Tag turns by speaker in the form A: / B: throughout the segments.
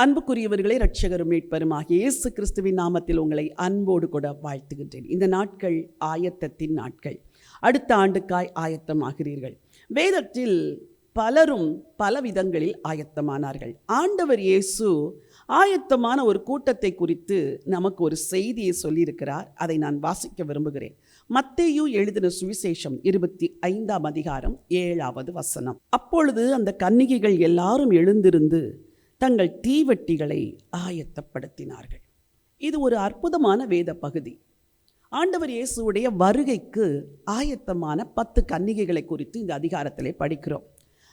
A: அன்புக்குரியவர்களே, இரட்சகரும் மீட்பருமாகிய இயேசு கிறிஸ்துவின் நாமத்தில் உங்களை அன்போடு கூட வாழ்த்துகின்றேன். இந்த நாட்கள் ஆயத்தத்தின் நாட்கள். அடுத்த ஆண்டுக்காய் ஆயத்தமாகிறீர்கள். வேதத்தில் பலரும் பல விதங்களில் ஆயத்தமானார்கள். ஆண்டவர் இயேசு ஆயத்தமான ஒரு கூட்டத்தை குறித்து நமக்கு ஒரு செய்தியை சொல்லியிருக்கிறார். அதை நான் வாசிக்க விரும்புகிறேன். மத்தேயு எழுதின சுவிசேஷம் 25ஆம் அதிகாரம் 7வது வசனம். அப்பொழுது அந்த கன்னிகைகள் எல்லாரும் எழுந்திருந்து தங்கள் தீவெட்டிகளை ஆயத்தப்படுத்தினார்கள். இது ஒரு அற்புதமான வேத பகுதி. ஆண்டவர் இயேசுவுடைய வருகைக்கு ஆயத்தமான 10 கன்னிகைகளை குறித்து இந்த அதிகாரத்திலே படிக்கிறோம்.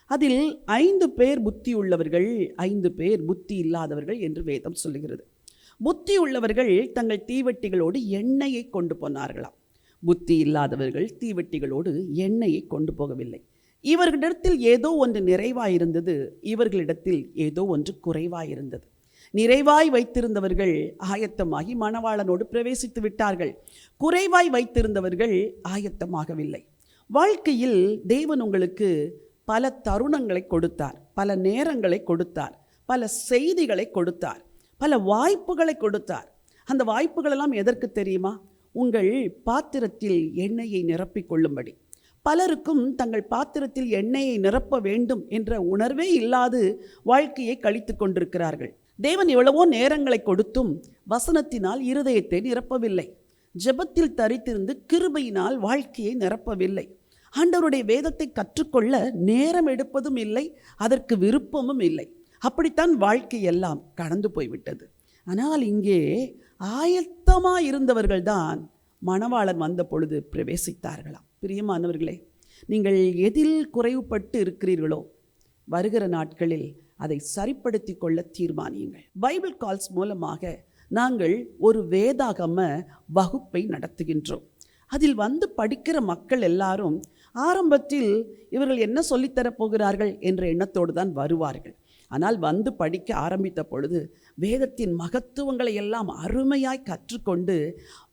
A: அதில் 5 பேர் புத்தி உள்ளவர்கள், 5 பேர் புத்தி இல்லாதவர்கள் என்று வேதம் சொல்லுகிறது. புத்தி உள்ளவர்கள் தங்கள் தீவெட்டிகளோடு எண்ணெயை கொண்டு போனார்களாம். புத்தி இல்லாதவர்கள் தீவெட்டிகளோடு எண்ணெயை கொண்டு போகவில்லை. இவர்களிடத்தில் ஏதோ ஒன்று நிறைவாயிருந்தது, இவர்களிடத்தில் ஏதோ ஒன்று குறைவாயிருந்தது. நிறைவாய் வைத்திருந்தவர்கள் ஆயத்தமாகி மணவாளனோடு பிரவேசித்து விட்டார்கள். குறைவாய் வைத்திருந்தவர்கள் ஆயத்தமாகவில்லை. வாழ்க்கையில் தேவன் உங்களுக்கு பல தருணங்களை கொடுத்தார், பல நேரங்களை கொடுத்தார், பல செய்திகளை கொடுத்தார், பல வாய்ப்புகளை கொடுத்தார். அந்த வாய்ப்புகளெல்லாம் எதற்கு தெரியுமா? உங்கள் பாத்திரத்தில் எண்ணெயை நிரப்பிக் கொள்ளும்படி. பலருக்கும் தங்கள் பாத்திரத்தில் எண்ணெயை நிரப்ப வேண்டும் என்ற உணர்வே இல்லாது வாழ்க்கையை கழித்து கொண்டிருக்கிறார்கள். தேவன் எவ்வளவோ நேரங்களை கொடுத்தும் வசனத்தினால் இருதயத்தை நிரப்பவில்லை. ஜெபத்தில் தரித்திருந்து கிருபையினால் வாழ்க்கையை நிரப்பவில்லை. ஆண்டவருடைய வேதத்தை கற்றுக்கொள்ள நேரம் எடுப்பதும் இல்லை, அதற்கு விருப்பமும் இல்லை. அப்படித்தான் வாழ்க்கை எல்லாம் கடந்து போய்விட்டது. ஆனால் இங்கே ஆயத்தமாக இருந்தவர்கள்தான் மணவாளன் வந்த பொழுது பிரவேசித்தார்களாம். பிரியமானவர்களே, நீங்கள் எதில் குறைவுபட்டு இருக்கிறீர்களோ வருகிற நாட்களில் அதை சரிப்படுத்தி கொள்ள தீர்மானியுங்கள். பைபிள் கால்ஸ் மூலமாக நாங்கள் ஒரு வேதாகம வகுப்பை நடத்துகின்றோம். அதில் வந்து படிக்கிற மக்கள் எல்லாரும் ஆரம்பத்தில் இவர்கள் என்ன சொல்லித்தரப் போகிறார்கள் என்ற எண்ணத்தோடு தான் வருவார்கள். ஆனால் வந்து படிக்க ஆரம்பித்த பொழுது வேதத்தின் மகத்துவங்களை எல்லாம் அருமையாய் கற்றுக்கொண்டு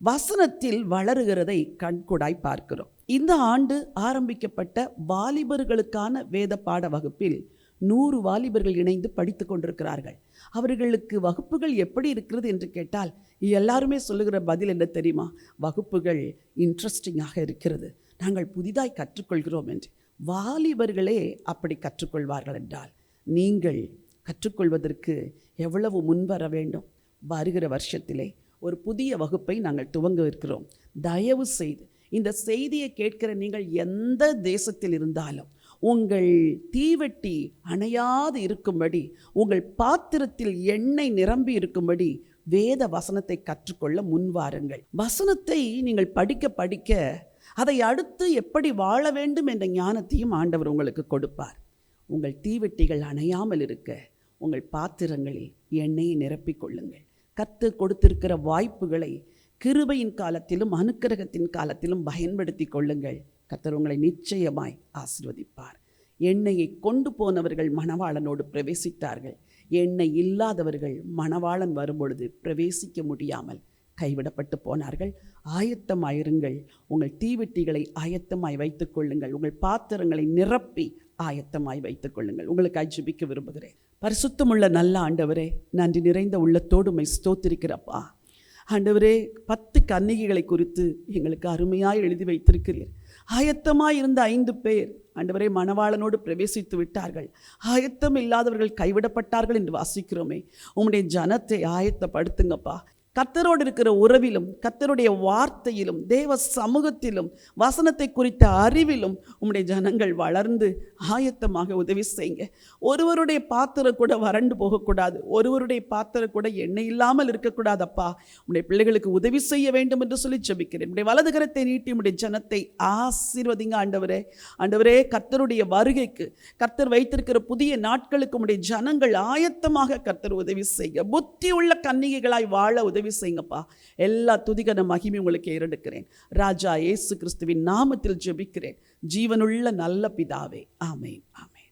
A: வசனத்தில் வளருகிறதை கண்கூடாய் பார்க்கிறோம். இந்த ஆண்டு ஆரம்பிக்கப்பட்ட வாலிபர்களுக்கான வேத பாட வகுப்பில் 100 வாலிபர்கள் இணைந்து படித்து கொண்டிருக்கிறார்கள். அவர்களுக்கு வகுப்புகள் எப்படி இருக்கிறது என்று கேட்டால் எல்லாருமே சொல்லுகிற பதில் என்ன தெரியுமா? வகுப்புகள் இன்ட்ரெஸ்டிங்காக இருக்கிறது, நாங்கள் புதிதாய் கற்றுக்கொள்கிறோம் என்று. வாலிபர்களே அப்படி கற்றுக்கொள்வார்கள் என்றால் நீங்கள் கற்றுக்கொள்வதற்கு எவ்வளவு முன்வர வேண்டும்? வருகிற வருஷத்திலே ஒரு புதிய வகுப்பை நாங்கள் துவங்க இருக்கிறோம். தயவு செய்து இந்த செய்தியை கேட்கிற நீங்கள் எந்த தேசத்தில் இருந்தாலும் உங்கள் தீவெட்டி அணையாது இருக்கும்படி, உங்கள் பாத்திரத்தில் எண்ணெய் நிரம்பி இருக்கும்படி வேத வசனத்தை கற்றுக்கொள்ள முன்வாருங்கள். வசனத்தை நீங்கள் படிக்க படிக்க அதை அடுத்து எப்படி வாழ வேண்டும் என்ற ஞானத்தையும் ஆண்டவர் உங்களுக்கு கொடுப்பார். உங்கள் தீவெட்டிகள் அணையாமல் இருக்க உங்கள் பாத்திரங்களில் எண்ணெயை நிரப்பிக் கொள்ளுங்கள். கர்த்தர் கொடுத்திருக்கிற வாய்ப்புகளை கிருபையின் காலத்திலும் அனுக்கிரகத்தின் காலத்திலும் பயன்படுத்தி கொள்ளுங்கள். கர்த்தர் உங்களை நிச்சயமாய் ஆசீர்வதிப்பார். எண்ணெயை கொண்டு போனவர்கள் மணவாளனோடு பிரவேசித்தார்கள். எண்ணெய் இல்லாதவர்கள் மணவாளன் வரும்பொழுது பிரவேசிக்க முடியாமல் கைவிடப்பட்டு போனார்கள். ஆயத்தமாயிருங்கள். உங்கள் தீவெட்டிகளை ஆயத்தமாய் வைத்துக் கொள்ளுங்கள். உங்கள் பாத்திரங்களை நிரப்பி ஆயத்தமாய் வைத்துக் கொள்ளுங்கள். உங்களுக்கு ஜெபிக்க விரும்புகிறேன். பரிசுத்தமுள்ள நல்ல ஆண்டவரே, நன்றி நிறைந்த உள்ளத்தோடு உம்மை ஸ்தோத்திரிக்கிறப்பா. ஆண்டவரே, 10 கன்னிகைகளை குறித்து எங்களுக்கு அருமையாய் எழுதி வைத்திருக்கிறீர். ஆயத்தமாய் இருந்த 5 பேர் ஆண்டவரே மணவாளனோடு பிரவேசித்து விட்டார்கள். ஆயத்தம் இல்லாதவர்கள் கைவிடப்பட்டார்கள் என்று வாசிக்கிறோமே. உம்முடைய ஜனத்தை ஆயத்தப்படுத்துங்கப்பா. கர்த்தரோடு இருக்கிற உறவிலும், கர்த்தருடைய வார்த்தையிலும், தேவ சமூகத்திலும், வசனத்தை குறித்த அறிவிலும் உம்முடைய ஜனங்கள் வளர்ந்து ஆயத்தமாக உதவி செய்யுங்க. ஒருவருடைய பாத்திரம் கூட வறண்டு போகக்கூடாது, ஒருவருடைய பாத்திரம் கூட எண்ணெய் இல்லாமல் இருக்கக்கூடாதப்பா. உம்முடைய பிள்ளைகளுக்கு உதவி செய்ய வேண்டும் என்று சொல்லி ஜெபிக்கிறேன். உம்முடைய வலது கரத்தை நீட்டி உம்முடைய ஜனத்தை ஆசீர்வதிங்க ஆண்டவரே. ஆண்டவரே, கர்த்தருடைய வருகைக்கு, கர்த்தர் வைத்திருக்கிற புதிய நாட்களுக்கு உம்முடைய ஜனங்கள் ஆயத்தமாக கர்த்தர் உதவி செய்ய, புத்தி உள்ள கன்னிகைகளாய் வாழ உதவி செய்யுங்கப்பா. எல்லா துதிகன மகிமை உங்களுக்கு ஏறெடுக்கிறேன். ராஜா இயேசு கிறிஸ்துவின் நாமத்தில் ஜெபிக்கிறேன், ஜீவனுள்ள நல்ல பிதாவே. ஆமென், ஆமென்.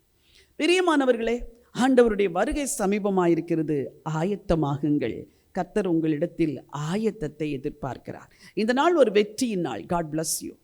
A: பிரியமானவர்களே, ஆண்டவருடைய வருகை சமீபமாயிருக்கிறது. ஆயத்தமாகுங்கள். கர்த்தர் உங்களிடத்தில் ஆயத்தத்தை எதிர்பார்க்கிறார். இந்த நாள் ஒரு வெற்றியின் நாள். God bless you.